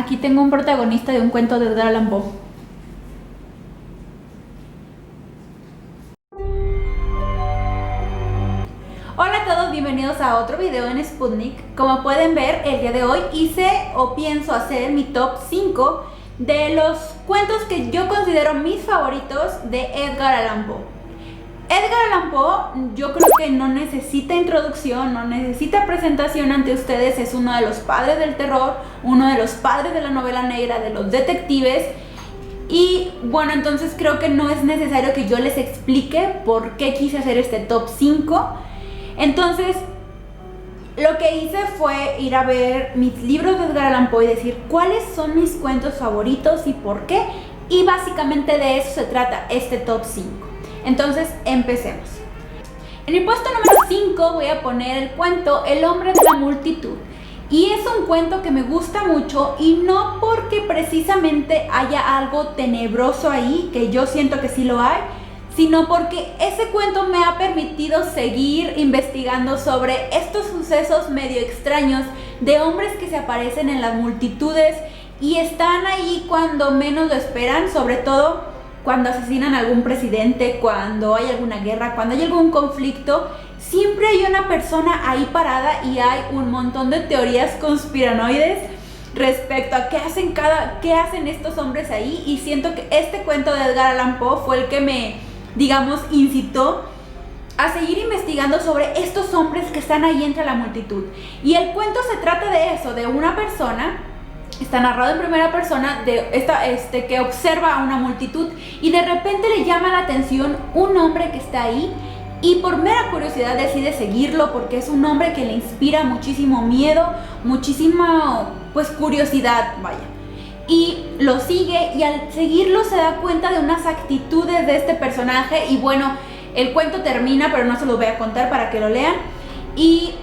Aquí tengo un protagonista de un cuento de Edgar Allan Poe. Hola a todos, bienvenidos a otro video en Sputnik. Como pueden ver, el día de hoy hice o pienso hacer mi top 5 de los cuentos que yo considero mis favoritos de Edgar Allan Poe. Edgar Allan Poe, yo creo que no necesita introducción, no necesita presentación ante ustedes. Es uno de los padres del terror, uno de los padres de la novela negra, de los detectives. Y bueno, entonces creo que no es necesario que yo les explique por qué quise hacer este top 5. Entonces, lo que hice fue ir a ver mis libros de Edgar Allan Poe y decir cuáles son mis cuentos favoritos y por qué. Y básicamente de eso se trata este top 5. Entonces, empecemos. En el puesto número 5 voy a poner el cuento El hombre de la multitud. Y es un cuento que me gusta mucho, y no porque precisamente haya algo tenebroso ahí, que yo siento que sí lo hay, sino porque ese cuento me ha permitido seguir investigando sobre estos sucesos medio extraños de hombres que se aparecen en las multitudes y están ahí cuando menos lo esperan, sobre todo cuando asesinan a algún presidente, cuando hay alguna guerra, cuando hay algún conflicto. Siempre hay una persona ahí parada y hay un montón de teorías conspiranoides respecto a qué hacen estos hombres ahí, y siento que este cuento de Edgar Allan Poe fue el que me, digamos, incitó a seguir investigando sobre estos hombres que están ahí entre la multitud. Y el cuento se trata de eso, de una persona, está narrado en primera persona, que observa a una multitud y de repente le llama la atención un hombre que está ahí, y por mera curiosidad decide seguirlo porque es un hombre que le inspira muchísimo miedo, muchísima curiosidad, vaya. Y lo sigue, y al seguirlo se da cuenta de unas actitudes de este personaje. Y bueno, el cuento termina, pero no se los voy a contar para que lo lean. Y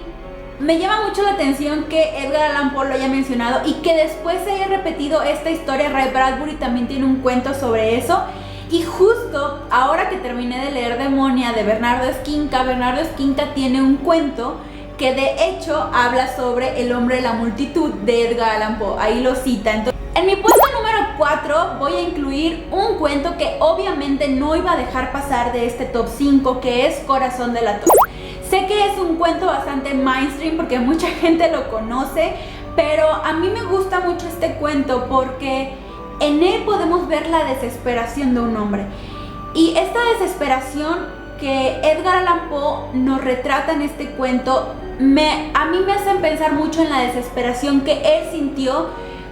me llama mucho la atención que Edgar Allan Poe lo haya mencionado y que después se haya repetido esta historia. Ray Bradbury también tiene un cuento sobre eso. Y justo ahora que terminé de leer Demonia de Bernardo Esquinca tiene un cuento que de hecho habla sobre el hombre de la multitud de Edgar Allan Poe. Ahí lo cita. Entonces, en mi puesto número 4 voy a incluir un cuento que obviamente no iba a dejar pasar de este top 5, que es Corazón Delator. Sé que es un cuento bastante mainstream porque mucha gente lo conoce, pero a mí me gusta mucho este cuento porque en él podemos ver la desesperación de un hombre. Y esta desesperación que Edgar Allan Poe nos retrata en este cuento, a mí me hacen pensar mucho en la desesperación que él sintió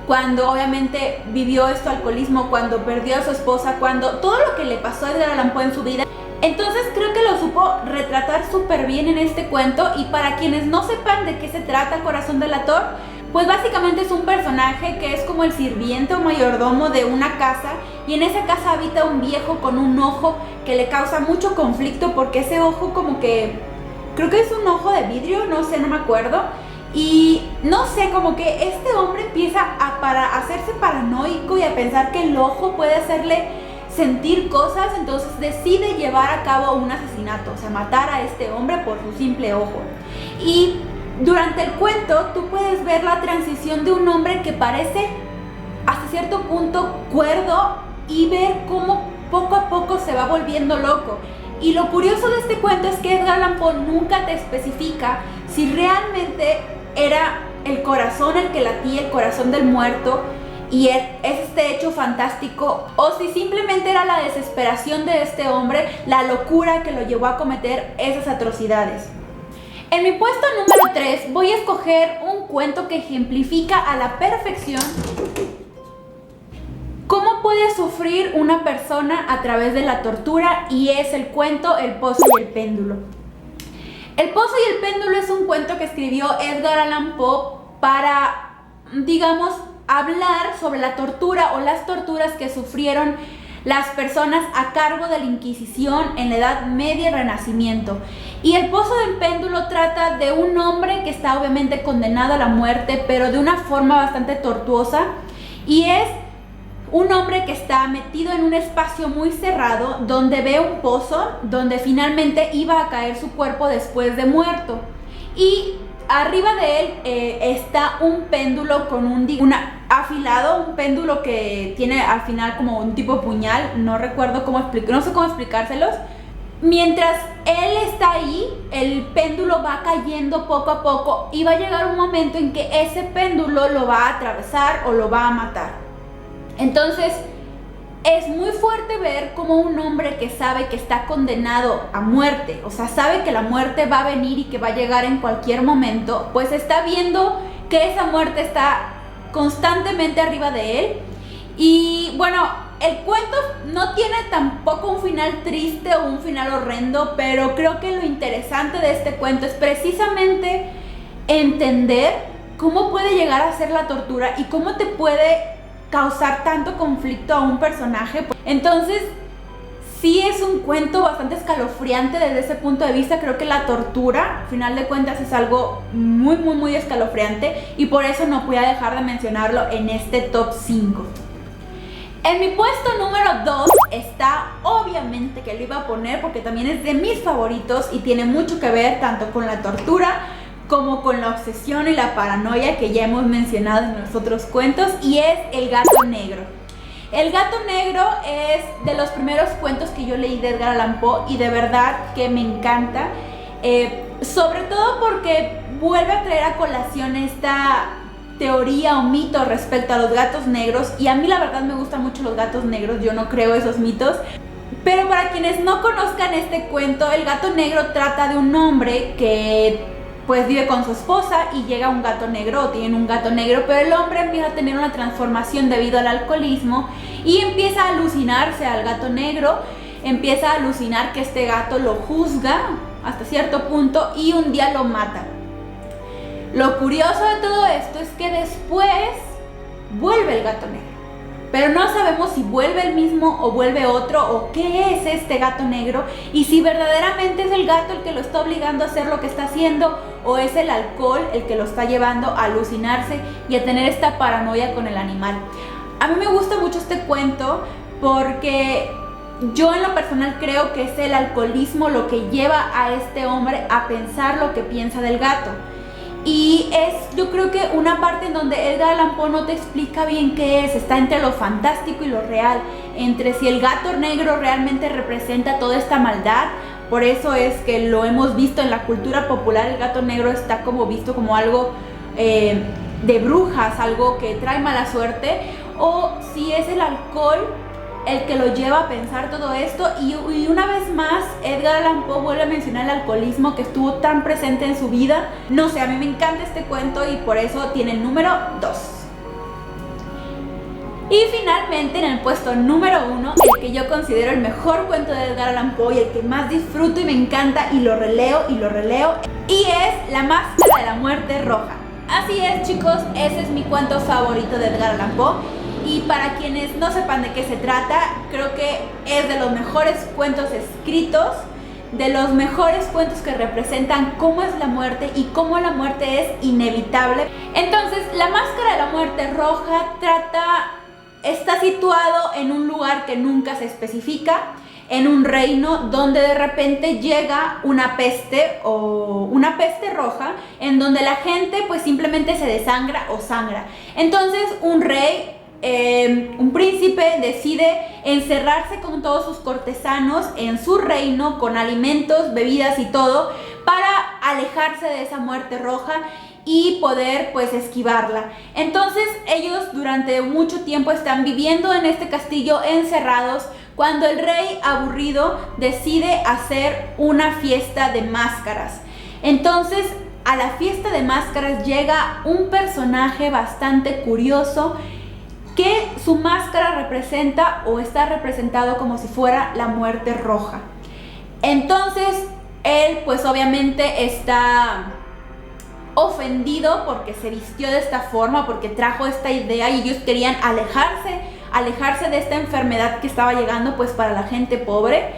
cuando obviamente vivió este alcoholismo, cuando perdió a su esposa, cuando todo lo que le pasó a Edgar Allan Poe en su vida. Entonces creo que lo supo retratar súper bien en este cuento. Y para quienes no sepan de qué se trata Corazón Delator, pues básicamente es un personaje que es como el sirviente o mayordomo de una casa, y en esa casa habita un viejo con un ojo que le causa mucho conflicto porque ese ojo como que, creo que es un ojo de vidrio, no sé, no me acuerdo. Y no sé, como que este hombre empieza a hacerse paranoico y a pensar que el ojo puede hacerle sentir cosas. Entonces decide llevar a cabo un asesinato, o sea, matar a este hombre por su simple ojo. Y durante el cuento tú puedes ver la transición de un hombre que parece hasta cierto punto cuerdo y ver cómo poco a poco se va volviendo loco. Y lo curioso de este cuento es que Edgar Allan Poe nunca te especifica si realmente era el corazón el que latía, el corazón del muerto, y es este hecho fantástico, o si simplemente era la desesperación de este hombre, la locura que lo llevó a cometer esas atrocidades. En mi puesto número 3 voy a escoger un cuento que ejemplifica a la perfección cómo puede sufrir una persona a través de la tortura, y es el cuento El pozo y el péndulo. El pozo y el péndulo es un cuento que escribió Edgar Allan Poe para, digamos, hablar sobre la tortura o las torturas que sufrieron las personas a cargo de la Inquisición en la Edad Media y Renacimiento. Y El pozo del péndulo trata de un hombre que está obviamente condenado a la muerte, pero de una forma bastante tortuosa, y es un hombre que está metido en un espacio muy cerrado donde ve un pozo donde finalmente iba a caer su cuerpo después de muerto. Y arriba de él está un péndulo con un afilado, un péndulo que tiene al final como un tipo puñal, no recuerdo cómo no sé cómo explicárselos. Mientras él está ahí, el péndulo va cayendo poco a poco y va a llegar un momento en que ese péndulo lo va a atravesar o lo va a matar. Entonces, es muy fuerte ver cómo un hombre que sabe que está condenado a muerte, o sea, sabe que la muerte va a venir y que va a llegar en cualquier momento, pues está viendo que esa muerte está constantemente arriba de él. Y bueno, el cuento no tiene tampoco un final triste o un final horrendo, pero creo que lo interesante de este cuento es precisamente entender cómo puede llegar a ser la tortura y cómo te puede causar tanto conflicto a un personaje. Entonces, sí es un cuento bastante escalofriante desde ese punto de vista. Creo que la tortura, al final de cuentas, es algo muy escalofriante y por eso no voy a dejar de mencionarlo en este top 5. En mi puesto número 2 está, obviamente que lo iba a poner porque también es de mis favoritos y tiene mucho que ver tanto con la tortura como con la obsesión y la paranoia que ya hemos mencionado en los otros cuentos, y es El gato negro. El gato negro es de los primeros cuentos que yo leí de Edgar Allan Poe y de verdad que me encanta, sobre todo porque vuelve a traer a colación esta teoría o mito respecto a los gatos negros, y a mí la verdad me gustan mucho los gatos negros, yo no creo esos mitos. Pero para quienes no conozcan este cuento, el gato negro trata de un hombre que pues vive con su esposa y llega un gato negro, o tienen un gato negro, pero el hombre empieza a tener una transformación debido al alcoholismo y empieza a alucinarse al gato negro, empieza a alucinar que este gato lo juzga hasta cierto punto y un día lo mata. Lo curioso de todo esto es que después vuelve el gato negro, pero no sabemos si vuelve el mismo o vuelve otro, o qué es este gato negro, y si verdaderamente es el gato el que lo está obligando a hacer lo que está haciendo, o es el alcohol el que lo está llevando a alucinarse y a tener esta paranoia con el animal. A mí me gusta mucho este cuento porque yo en lo personal creo que es el alcoholismo lo que lleva a este hombre a pensar lo que piensa del gato. Y es, yo creo que una parte en donde Edgar Allan Poe no te explica bien qué es, está entre lo fantástico y lo real, entre si el gato negro realmente representa toda esta maldad. Por eso es que lo hemos visto en la cultura popular, el gato negro está como visto como algo de brujas, algo que trae mala suerte, o si es el alcohol el que lo lleva a pensar todo esto. Y una vez más Edgar Allan Poe vuelve a mencionar el alcoholismo que estuvo tan presente en su vida. No sé, a mí me encanta este cuento y por eso tiene el número 2. Y finalmente en el puesto número 1, el que yo considero el mejor cuento de Edgar Allan Poe y el que más disfruto y me encanta y lo releo, y es La Máscara de la Muerte Roja. Así es, chicos, ese es mi cuento favorito de Edgar Allan Poe. Y para quienes no sepan de qué se trata, creo que es de los mejores cuentos escritos, de los mejores cuentos que representan cómo es la muerte y cómo la muerte es inevitable. Entonces, La Máscara de la Muerte Roja está situado en un lugar que nunca se especifica, en un reino donde de repente llega una peste o una peste roja, en donde la gente pues simplemente se desangra o sangra. Entonces un rey, un príncipe decide encerrarse con todos sus cortesanos en su reino con alimentos, bebidas y todo para alejarse de esa muerte roja y poder pues esquivarla. Entonces ellos durante mucho tiempo están viviendo en este castillo encerrados cuando el rey aburrido decide hacer una fiesta de máscaras. Entonces a la fiesta de máscaras llega un personaje bastante curioso que su máscara representa o está representado como si fuera la muerte roja. Entonces él pues obviamente está ofendido porque se vistió de esta forma, porque trajo esta idea y ellos querían alejarse de esta enfermedad que estaba llegando pues para la gente pobre.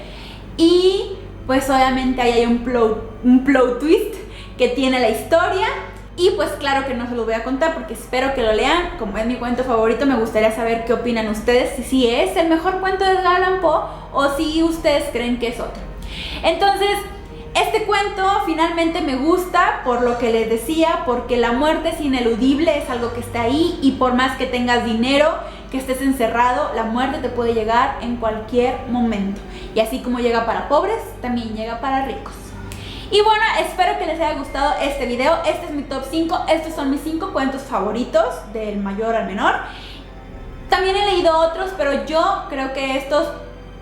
Y pues obviamente ahí hay un plot twist que tiene la historia. Y pues claro que no se los voy a contar porque espero que lo lean. Como es mi cuento favorito, me gustaría saber qué opinan ustedes, si es el mejor cuento de Edgar Allan Poe o si ustedes creen que es otro. Entonces, Este cuento finalmente me gusta por lo que les decía, porque la muerte es ineludible, es algo que está ahí y por más que tengas dinero, que estés encerrado, la muerte te puede llegar en cualquier momento. Y así como llega para pobres, también llega para ricos. Y bueno, espero que les haya gustado este video. Este es mi top 5, estos son mis 5 cuentos favoritos, del mayor al menor. También he leído otros, pero yo creo que estos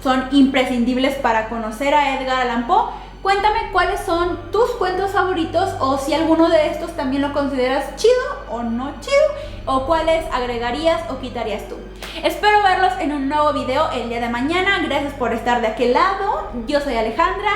son imprescindibles para conocer a Edgar Allan Poe. Cuéntame cuáles son tus cuentos favoritos o si alguno de estos también lo consideras chido o no chido, o cuáles agregarías o quitarías tú. Espero verlos en un nuevo video el día de mañana. Gracias por estar de aquel lado. Yo soy Alejandra.